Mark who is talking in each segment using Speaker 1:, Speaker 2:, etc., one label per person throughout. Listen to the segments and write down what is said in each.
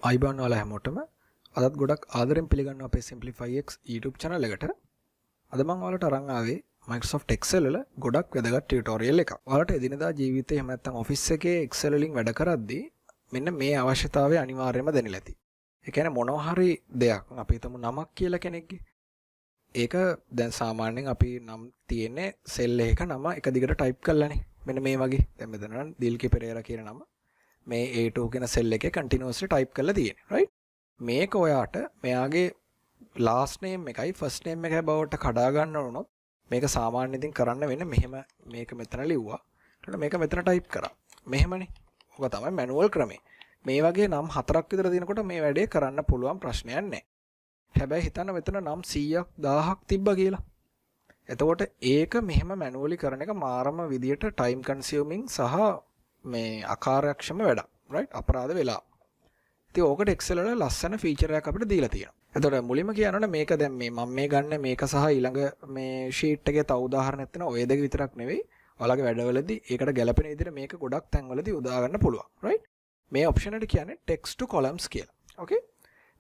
Speaker 1: අයිබෝන් වල හැමෝටම අදත් ගොඩක් ආදරෙන් පිළිගන්නවා අපේ Simplify X YouTube channel එකට. අද මම ඔයාලට අරන් ආවේ Microsoft Excel වල ගොඩක් වැදගත් ටියුටෝරියල් එකක්. ඔයාලට එදිනදා ජීවිතේ එහෙම නැත්නම් ඔෆිස් එකේ Excel වලින් වැඩ කරද්දී මෙන්න මේ අවශ්‍යතාවය අනිවාර්යයෙන්ම දැනෙලා ඇති. ඒ කියන්නේ මොනවා හරි දෙයක් අපි හිතමු නමක් කියලා කෙනෙක්ගේ. ඒක දැන් සාමාන්‍යයෙන් අපි නම් තියෙන්නේ සෙල් එකක නම එක දිගට ටයිප් කරලානේ. මෙන්න මේ වගේ. දැන් මෙතන නම් දිල්කි පෙරේරා කියන නම මේ A2 කියන සෙල් එකේ continuously type කරලා තියෙන්නේ right මේක ඔයාට මෙයාගේ last name එකයි first name එකයි බවට කඩා ගන්න වුණොත් මේක සාමාන්‍යයෙන් ඉතින් කරන්න වෙන්නේ මෙහෙම මේක මෙතන ලිව්වා ඊට මේක මෙතන type කරා මෙහෙමනේ ඔක තමයි manual ක්‍රමය මේ වගේ නම් හතරක් විතර දිනකොට මේ වැඩේ කරන්න පුළුවන් ප්‍රශ්නයක් නැහැ හැබැයි හිතන්න මෙතන නම් 100ක් 1000ක් තිබ්බා කියලා එතකොට ඒක මෙහෙම manually කරන එක මාරම විදියට time consuming සහ මේ අකාර්යක්ෂම වැඩක් right අපරාධ වෙලා. ඉතින් ඕකට Excel වල ලස්සන ෆීචර් එකක් අපිට දීලා තියෙනවා. එතකොට මුලින්ම කියනවනේ මේක දැන් මේ මම මේ ගන්න මේක සහ ඊළඟ මේ ෂීට් එකේ තව උදාහරණයක් තියෙනවා. ඔය දෙක විතරක් නෙවෙයි. ඔයාලගේ වැඩවලදී ඒකට ගැලපෙන විදිහට මේක ගොඩක් තැන්වලදී උදා ගන්න පුළුවන්. right මේ ඔප්ෂන් එකට කියන්නේ text to columns කියලා. okay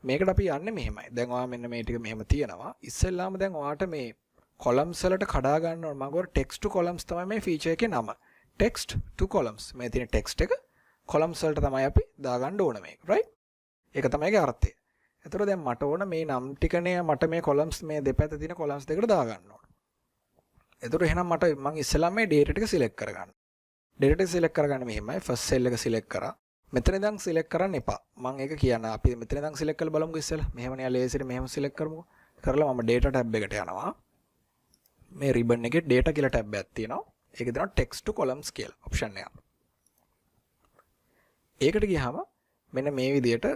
Speaker 1: මේකට අපි යන්නේ මෙහෙමයි. දැන් ඔයා මෙන්න මේ ටික මෙහෙම තියනවා. ඉස්සෙල්ලාම දැන් ඔයාට මේ columns වලට කඩා ගන්න ඕන. මම text to columns තමයි මේ ෆීචර් එකේ නම. text to columns මේ තියෙන text එක columns වලට තමයි අපි දාගන්න ඕන මේක right ඒක තමයි ඒකේ අර්ථය. එතකොට දැන් මට ඕන මේ නම් ටිකනේ මට මේ columns මේ දෙපැත්ත තියෙන columns දෙකට දාගන්න ඕන. එතකොට එහෙනම් මම ඉස්සෙල්ලාම මේ data ටික select කරගන්න. data ටික select කරගන්න මෙහෙමයි first cell එක select කරා. මෙතන ඉඳන් select කරන්න එපා. මම ඒක කියන්න අපි මෙතන ඉඳන් select කරලා බලමුකෝ ඉස්සෙල්ලා. මෙහෙමනේ ලේසියට මෙහෙම select කරමුකෝ. කරලා මම data tab එකට යනවා. මේ ribbon එකේ data කියලා tab එකක් තියෙනවා. ඒක දෙනවා text to columns කියලා ඔප්ෂන් එක. ඒකට ගියාම මෙන්න මේ විදිහට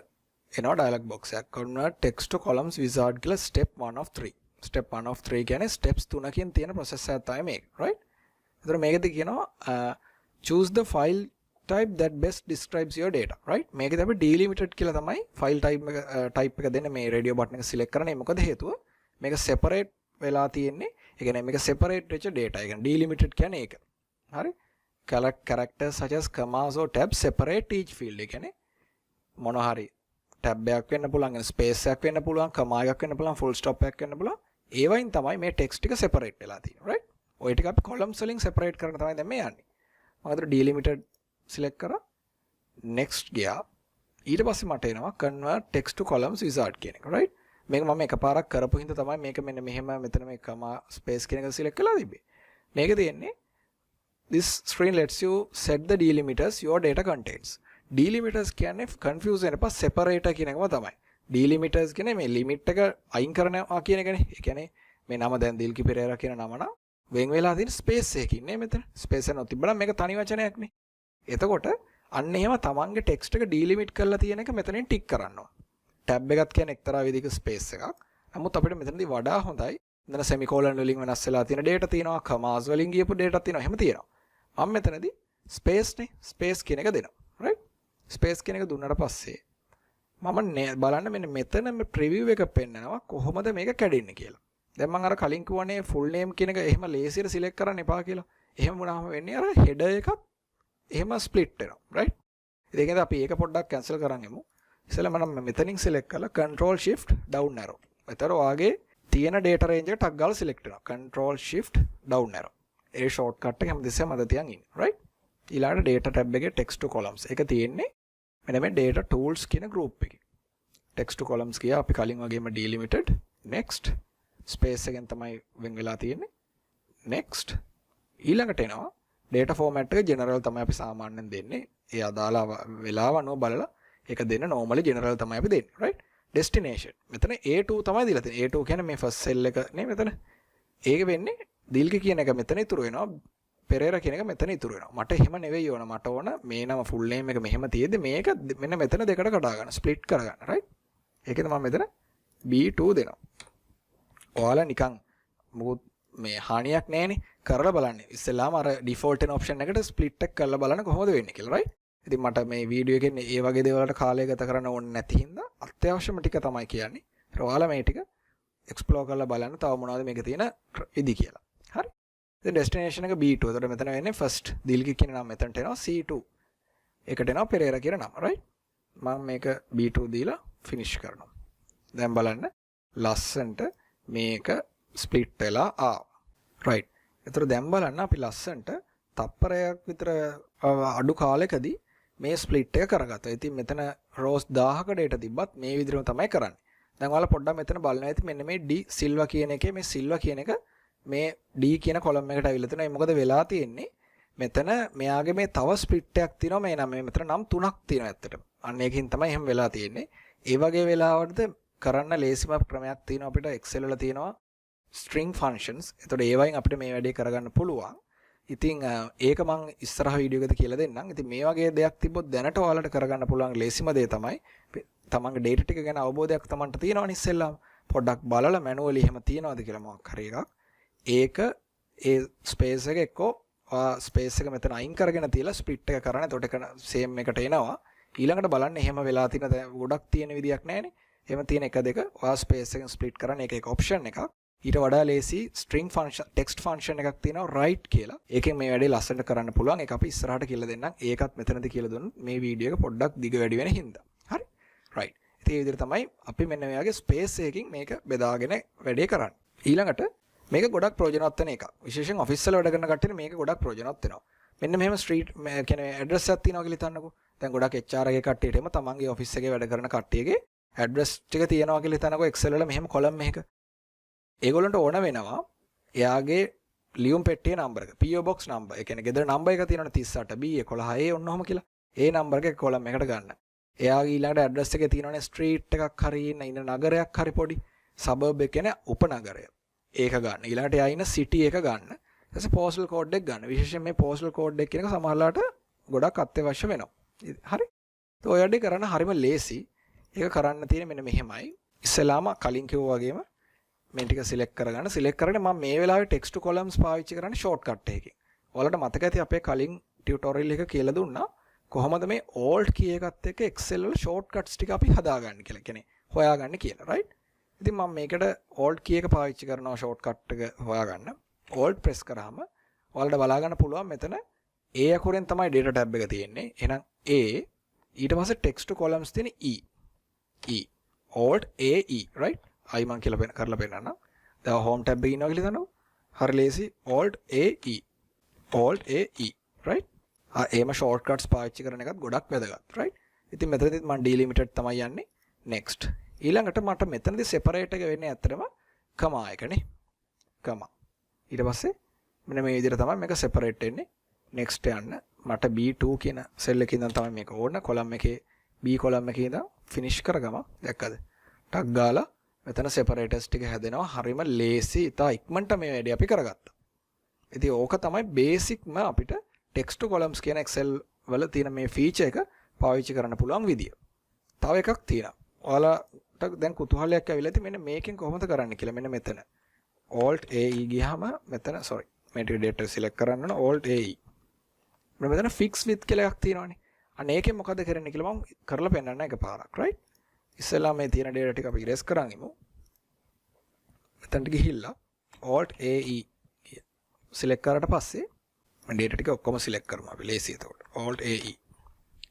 Speaker 1: එනවා dialog box එකක්. convert text to columns wizard කියලා step 1 of 3. step 1 of 3 කියන්නේ steps 3කින් තියෙන process එකක් තමයි මේක. right? ඒතර මේකෙදි කියනවා choose the file type that best describes your data. right? මේකෙදි අපි delimited කියලා තමයි file type එක දෙන්නේ මේ radio button එක select කරන්නේ. මොකද හේතුව මේක separate වෙලා තියෙන්නේ. ඒ කියන්නේ මේක separate වෙච්ච data. ඒ කියන්නේ delimited කියන්නේ ඒක. හරි? characters such as commas or tabs separate each field. ඒ කියන්නේ මොන හරි tab එකක් වෙන්න පුළුවන්, space එකක් වෙන්න පුළුවන්, comma එකක් වෙන්න පුළුවන්, full stop එකක් වෙන්න පුළුවන්. ඒ වයින් තමයි මේ text ටික separate වෙලා තියෙන්නේ. right? ඔය ටික අපි columns වලින් separate කරන තමයි දැන් මේ යන්නේ. මම අතට delimited select කරා. next ගියා. ඊට පස්සේ මට එනවා convert text to columns wizard කියන එක. right? මේක මම එකපාරක් කරපු හින්දා තමයි මේක මෙන්න මෙහෙම මෙතන මේ comma space කියන එක select කරලා තිබ්බේ. මේක තියෙන්නේ this screen lets you set the delimiters your data contains. delimiters කියන්නේ confuse වෙන එපා separator කියන එකම තමයි. delimiters කියන්නේ මේ limit එක අයින් කරනවා කියන එකනේ. ඒ කියන්නේ මේ නම දැන් දිල්කි පෙරේරා කියන නම නම් වෙන් වෙලා තියෙන space එකකින් නේ මෙතන. space එක නොතිබ්බනම් මේක තනි වචනයක් නේ. එතකොට අන්න එහෙම තමන්ගේ text එක delimit කරලා තියෙන එක මෙතනින් ටික් කරනවා. tab එකක් කියන්නේ එක්තරා විදිහක space එකක්. නමුත් අපිට මෙතනදී වඩා හොඳයි. මෙතන semicolon වලින් වෙනස් වෙලා තියෙන data තියෙනවා, commas වලින් ගියපු data තියෙනවා. එහෙම තියෙනවා. මම මෙතනදී space නේ, space කියන එක දෙනවා. right? space කියන එක දුන්නාට පස්සේ මම බලන්න මෙන්න මෙතන මේ preview එක පෙන්නනවා කොහොමද මේක කැඩෙන්නේ කියලා. දැන් මම අර කලින් කිව්වනේ full name කියන එක එහෙම ලේසියට select කරන්න එපා කියලා. එහෙම වුණාම වෙන්නේ අර header එකත් එහෙම split වෙනවා. right? ඒකෙන්ද අපි ඒක පොඩ්ඩක් cancel කරන් යමු. ඉතින් මම මෙතනින් select කරලා control shift down arrow. ඒතර ඔයාගේ තියෙන data range එක ටක් ගාලා select වෙනවා. control shift down arrow. ඒ shortcut එක හැමදෙස්සෙම අද තියන් ඉන්නේ. right? ඊළඟට data tab එකේ text to columns එක තියෙන්නේ මෙන්න මේ data tools කියන group එකේ. text to columns කියා අපි කලින් වගේම delimited next space එකෙන් තමයි වෙන් වෙලා තියෙන්නේ. next ඊළඟට එනවා data format එක general තමයි අපි සාමාන්‍යයෙන් දෙන්නේ. ඒ අදාළ වෙලාව අනුව බලලා ඒක දෙන්න normally general තමයි අපි දෙන්නේ. right? destination. මෙතන A2 තමයි දීලා තියෙන්නේ. A2 කියන්නේ මේ first cell එක නේ මෙතන. ඒක වෙන්නේ දිල්කි කියන එක මෙතන ඉතුරු වෙනවා. පෙරේරා කියන එක මෙතන ඉතුරු වෙනවා. මට එහෙම නෙවෙයි ඕන. මට ඕන මේ නම full name එක මෙහෙම තියෙද්දි මේක මෙන්න මෙතන දෙකට කඩා ගන්න. split කර ගන්න. right? ඒකෙන් මම මෙතන B2 දෙනවා. ඔයාලා නිකන් මොකද මේ හානියක් නැහැනේ. කරලා බලන්න. ඉස්සෙල්ලාම අර default වෙන option එකට split එක කරලා බලන්න කොහොමද වෙන්නේ කියලා. right? ඉතින් මට මේ වීඩියෝ එකෙන් ඒ වගේ දේවල් වලට කාලය ගත කරන්න ඕනේ නැති හින්දා අත්‍යවශ්‍යම ටික තමයි කියන්නේ. ඔයාලා මේ ටික explore කරලා බලන්න තව මොනවද මේක තියෙන විදි කියලා. හරි? ඉතින් destination එක B2. එතකොට මෙතන වෙන්නේ first දිල්කි කියන නම මෙතනට එනවා C2. ඒකට එනවා පෙරේරා කියන නම. right? මම මේක B2 දීලා finish කරනවා. දැන් බලන්න ලස්සන්ට මේක ස්ප්ලිට් වෙලා right. ඒතර දැන් බලන්න අපි ලස්සන්ට තප්පරයක් විතර අඩු කාලෙකදී මේ ස්ප්ලිට් එක කරගත්තා. ඉතින් මෙතන rows 1000ක data තිබ්බත් මේ විදිහටම තමයි කරන්නේ. දැන් ඔයාලා පොඩ්ඩක් මෙතන බලන්න ඇති මෙන්න මේ D සිල්වා කියන එකේ මේ සිල්වා කියන එක මේ D කියන කොලම් එකට අවිල්ලා තියෙනවා. මොකද වෙලා තියෙන්නේ මෙතන මෙයාගේ මේ තව ස්ප්ලිට් එකක් තියෙනවා මේ නම් මෙතන නම් 3ක් තියෙනවා ඇත්තටම. අන්න ඒකින් තමයි එහෙම වෙලා තියෙන්නේ. ඒ වගේ වෙලාවටද කරන්න ලේසිම ක්‍රමයක් තියෙනවා අපිට Excel වල තියෙනවා string functions. එතකොට ඒ වයින් අපිට මේ වැඩේ කරගන්න පුළුවන්. ඉතින් ඒක මම ඉස්සරහ වීඩියෝ එකද කියලා දෙන්නම්. ඉතින් මේ වගේ දෙයක් තිබ්බොත් දැනට ඔයාලට කරගන්න පුළුවන් ලේසිම දේ තමයි තමන්ගේ data ටික ගැන අවබෝධයක් තමන්ට තියෙනවනේ ඉස්සෙල්ලාම. පොඩ්ඩක් බලලා manually එහෙම තියනවාද කියලා මොකක් හරි එකක්. ඒක ඒ ස්පේස් එක එක්කෝ ස්පේස් එක මෙතන අයින් කරගෙන තියලා ස්ප්ලිට් එක කරන්න. එතකොට ඒක සේම් එකට එනවා. ඊළඟට බලන්න එහෙම වෙලා තියෙන ගොඩක් තියෙන විදියක් නැහැනේ. එහෙම තියෙන එක දෙක ඔයා ස්පේස් එකෙන් ස්ප්ලිට් කරන්න ඒක ඔප්ෂන් එකක්. ඊට වඩා ලේසි string function text function එකක් තියෙනවා write කියලා. ඒකෙන් මේ වැඩේ ලස්සනට කරන්න පුළුවන්. ඒක අපි ඉස්සරහට කියලා දෙන්නම්. ඒකත් මෙතනදී කියලා දුන්නොත් මේ වීඩියෝ එක පොඩ්ඩක් දිග වැඩි වෙන හින්දා. හරි? right. ඉතින් මේ විදිහට තමයි අපි මෙන්න මේ වගේ ස්පේස් එකකින් මේක බෙදාගෙන වැඩේ කරන්නේ. ඊළඟට මේක ගොඩක් ප්‍රයෝජනවත් වෙන එකක්. විශේෂයෙන් ඔෆිස් වල වැඩ කරන කට්ටියට මේක ගොඩක් ප්‍රයෝජනවත් වෙනවා. මෙන්න මෙහෙම ස්ට්‍රීට් කියන්නේ ඇඩ්‍රස් එකක් තියෙනවා කියලා හිතන්නකෝ. දැන් ගොඩක් HR එකේ කට්ටියට එම තමන්ගේ ඔෆිස් එකේ වැඩ කරන කට්ටියගේ ඇඩ්‍රස් ටික තියෙනවා කියලා හිතන්නකෝ Excel වල මෙහෙම කොලම් එකක. ඒගොල්ලන්ට ඕන වෙනවා එයාගේ ලියුම් පෙට්ටියේ නම්බර එක PO box number. ඒ කියන්නේ ගෙදර නම්බර එක තියෙනවනේ 38 B11 A ඔන්න ඔහම කියලා. ඒ නම්බර එක කොලම් එකට ගන්න. එයාගේ ඊළඟට ඇඩ්‍රස් එකේ තියෙනවනේ ස්ට්‍රීට් එකක් හරි ඉන්න නගරයක් හරි පොඩි සබර්බ් එක කියන්නේ උපනගරය. ඒක ගන්න. ඊළඟට එයා ඉන්න සිටි එක ගන්න. ඊට පස්සේ postal code එක ගන්න. විශේෂයෙන් මේ postal code එක කියන එක සමහරලාට ගොඩක් අත්‍යවශ්‍ය වෙනවා. හරි? તો ඔය වැඩේ කරන්න හරිම ලේසි. ඒක කරන්න තියෙන්නේ මෙන්න මෙහෙමයි. ඉස්සෙල්ලාම කලින් කිව්වා වගේම මේ ටික සිලෙක්ට් කරගන්න. සිලෙක්ට් කරගෙන මම මේ වෙලාවේ text to columns පාවිච්චි කරන්නේ shortcut එකකින්. ඔයාලට මතක ඇති අපේ කලින් ටියුටෝරියල් එක කියලා දුන්නා කොහොමද මේ alt key එකත් එක්ක Excel වල shortcuts ටික අපි හදාගන්නේ කියලා. කියන්නේ හොයාගන්නේ කියලා. right? ඉතින් මම මේකට alt key එක පාවිච්චි කරනවා shortcut එක හොයාගන්න. alt press කරාම ඔයාලට බලා ගන්න පුළුවන් මෙතන A අකුරෙන් තමයි data tab එක තියෙන්නේ. එහෙනම් A ඊට පස්සේ text to columns තියෙන E alt A E right? I මම කියලා කරලා පෙන්නන්නම්. දැන් home tab එකේ ඉන්නවා කියලා හිතන්නකෝ. හරි ලේසි alt A E right? එහෙම shortcuts පාවිච්චි කරන එකත් ගොඩක් වැදගත් right? ඉතින් මෙතනදිත් මම delimited තමයි යන්නේ. next ඊළඟට මට මෙතනදී separate එක වෙන්නේ ඇත්තටම comma එකනේ. comma. ඊට පස්සේ මෙන්න මේ විදිහට තමයි මේක separate වෙන්නේ. next යන්න මට B2 කියන cell එකේ ඉඳන් තමයි මේක ඕන. column එකේ B column එකේ ඉඳන් finish කරගම. දැක්කද? ටක් ගාලා මෙතන separators ටික හැදෙනවා. හරිම ලේසි. ඉතා ඉක්මනට මේ වැඩේ අපි කරගත්තා. ඉතින් ඕක තමයි basic ම අපිට text to columns කියන Excel වල තියෙන මේ feature එක පාවිච්චි කරන්න පුළුවන් විදිය. තව එකක් තියෙනවා. ඔයාලට දැන් කුතුහලයක් ඇවිල්ලා ඉතින් මෙන්න මේකෙන් කොහොමද කරන්න කියලා. මෙන්න මෙතන alt A E ගියාම මෙතන sorry මේ ටික data select කරන්න ඕන alt A E. මෙතන fix with කියලා එකක් තියෙනවානේ. අන්න ඒකෙන් මොකද කරන්නේ කියලා මම කරලා පෙන්නන්න එකපාරක් right. ඉස්සෙල්ලා මේ තියෙන data ටික අපි erase කරන් ඉමු. මෙතනට ගිහිල්ලා alt A E select කරාට පස්සේ මම data ටික ඔක්කොම select කරමු අපි ලේසි එතකොට. alt A E.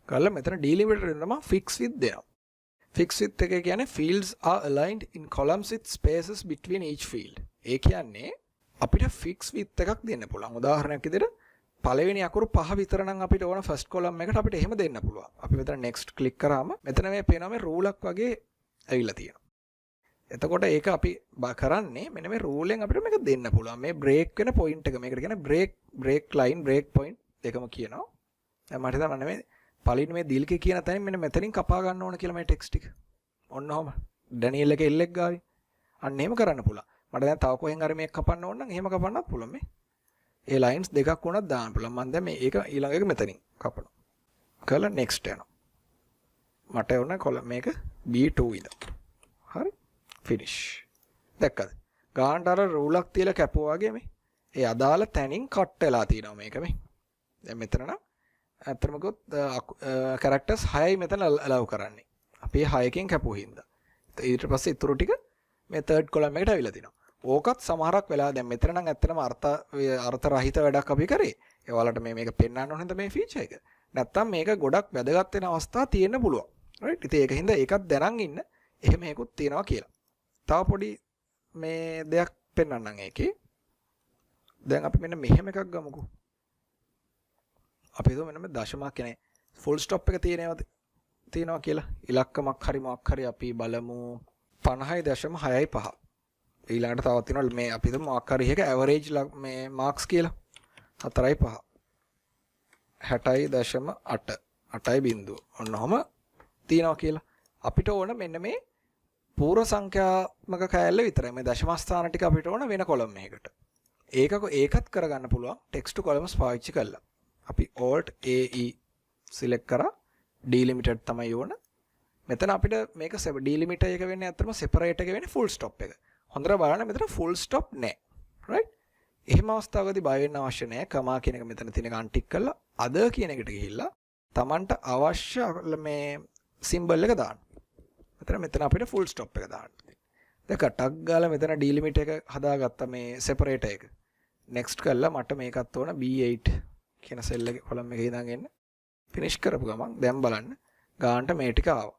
Speaker 1: කරලා මෙතන delimiter දෙනම fix with දෙනවා. fix with එක කියන්නේ fields are aligned in columns with spaces between each field. ඒ කියන්නේ අපිට fix with එකක් දෙන්න පුළුවන්. උදාහරණයක් විදිහට පළවෙනි අකුරු 5 විතර නම් අපිට ඕන first column එකට අපිට එහෙම දෙන්න පුළුවන්. අපි මෙතන next click කරාම මෙතන මේ පේනවා මේ rule එකක් වගේ ඇවිල්ලා තියෙනවා. එතකොට ඒක අපි කරන්නේ මෙන්න මේ rule එකෙන් අපිට මේක දෙන්න පුළුවන්. මේ break වෙන point එක මේකට කියන්නේ break line break point දෙකම කියනවා. දැන් මට හිතන්න මේ පළවෙනි මේ දිල්කේ කියන තැනින් මෙන්න මෙතනින් කපා ගන්න ඕන කියලා මේ text එක. ඔන්න ඔහම. ඩැනියෙල් එක L එක ගාවි. අන්න එහෙම කරන්න පුළුවන්. මට දැන් තව කොහෙන් හරි මේක කපන්න ඕන නම් එහෙම කපන්නත් පුළුවන් මේ. ඒ lines දෙකක් වුණත් දාන්න පුළුවන්. මම දැන් මේක ඊළඟ එක මෙතනින් කපනවා. කරලා next යනවා. මට ඕන කොලම් මේක B2 ඉඳන්. හරි? finish. දැක්කද? ගානට අර රූලක් තියලා කැපුවා වගේ මේ. ඒ අදාළ තැනින් කට් වෙලා තියෙනවා මේක මේ. දැන් මෙතන නම් අතරම ගොත් characters 6යි මෙතන allow කරන්නේ. අපි 6කින් කැපුවා හින්දා. ඊට පස්සේ ඊටු ටික මේ third column එකට අවිලා තිනවා. ඕකත් සමහරක් වෙලා දැන් මෙතන නම් ඇත්තටම අර්ථ රහිත වැඩක් අපි කරේ. ඒ වලට මේක පෙන්වන්න ඕන හින්දා මේ feature එක. නැත්තම් මේක ගොඩක් වැදගත් වෙන අවස්ථා තියෙන්න පුළුවන්. right ඉතින් ඒක හින්දා ඒකත් දැනන් ඉන්න එහෙම එකකුත් තියෙනවා කියලා. තව පොඩි මේ දෙයක් පෙන්වන්නම් ඒකේ. දැන් අපි මෙන්න මෙහෙම එකක් ගමුකෝ. අපි හිතමු මෙන්න මේ දශමයක් කියන්නේ ෆුල් ස්ටොප් එක තියෙනවා කියලා. ඉලක්කමක් හරි මොකක් හරි අපි බලමු 50.65. ඊළඟට තවත් තියෙනවා මේ අපි හිතමු මොකක් හරි එක ඇවරේජ් මේ මාක්ස් කියලා 4.5. 60.8 8.0 ඔන්නෝම තියෙනවා කියලා. අපිට ඕන මෙන්න මේ පූර්ව සංඛ්‍යාත්මක කෑල්ල විතරයි. මේ දශම ස්ථාන ටික අපිට ඕන වෙන කොලම් එකකට. ඒකත් කරගන්න පුළුවන් text to columns පාවිච්චි කරලා. අපි alt AE select කරා delimiter තමයි ඕන. මෙතන අපිට මේක delimiter එක වෙන්නේ අතරම separate එක වෙන්නේ full stop එක. හොඳට බලන්න මෙතන full stop නැහැ. right? එහෙම අවස්ථාවකදී බය වෙන්න අවශ්‍ය නැහැ. කමා කියන එක මෙතන තියෙන එක අන්ටික් කරලා other කියන එකට ගිහිල්ලා Tamanට අවශ්‍ය මේ symbol එක දාන්න. මෙතන අපිට full stop එක දාන්න. දැන් ටග් ගාලා මෙතන delimiter එක හදාගත්තා මේ separator එක. next කරලා මට මේකත් ඕන B8 කියන cell එකේ column එකේ ඉඳන් එන්න. finish කරපු ගමන් දැන් බලන්න ගානට මේ ටික ආවා.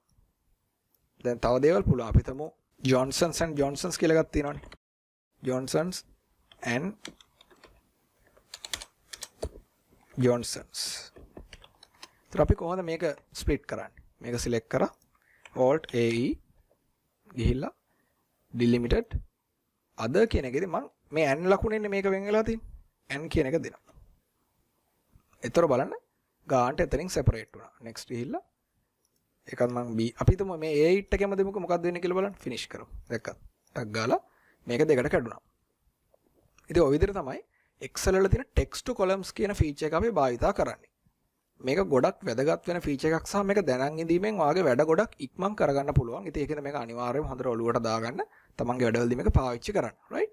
Speaker 1: දැන් තව දේවල් පුළුවන්. අපි තමු Johnsons and Johnsons කියලා එකක් තියෙනවනේ. Johnsons and Johnsons. ඒතර අපි කොහොමද මේක split කරන්නේ? මේක select කරා alt AE ගිහිල්ලා delimited other කියන එකේදී මම මේ n ලකුණෙන්නේ මේක වෙන් වෙලා තියෙන්නේ n කියන එක දෙනවා. ඒතර බලන්න ගානට එතනින් separate වුණා. next ගිහිල්ලා ඒකත් මම B අපි හිතමු මේ A8 එකම දෙමුකෝ මොකක්ද වෙන්නේ කියලා බලන්න finish කරමු. දැක්කත් ටක් ගාලා මේක දෙකට කැඩුනා. ඉතින් ඔය විදිහට තමයි Excel වල තියෙන text to columns කියන feature එක අපි භාවිතා කරන්නේ. මේක ගොඩක් වැදගත් වෙන feature එකක් සහ මේක දැනන් ඉඳීමෙන් ඔයාගේ වැඩ ගොඩක් ඉක්මන් කරගන්න පුළුවන්. ඉතින් ඒකෙන් මේක අනිවාර්යයෙන්ම හොඳට ඔලුවට දාගන්න තමන්ගේ වැඩවලදී මේක පාවිච්චි කරන්න. right?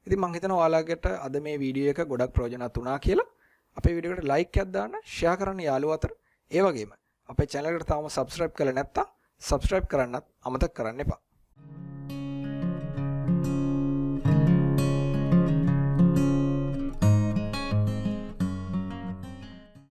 Speaker 1: ඉතින් මම හිතනවා ඔයාලට අද මේ වීඩියෝ එක ගොඩක් ප්‍රයෝජනවත් වුණා කියලා. අපේ වීඩියෝ එකට like එකක් දාන්න, share කරන්න යාළුවෝ අතර. ඒ වගේම අපේ channel එකට තාම subscribe කරලා නැත්නම් subscribe කරන්නත් අමතක කරන්න එපා.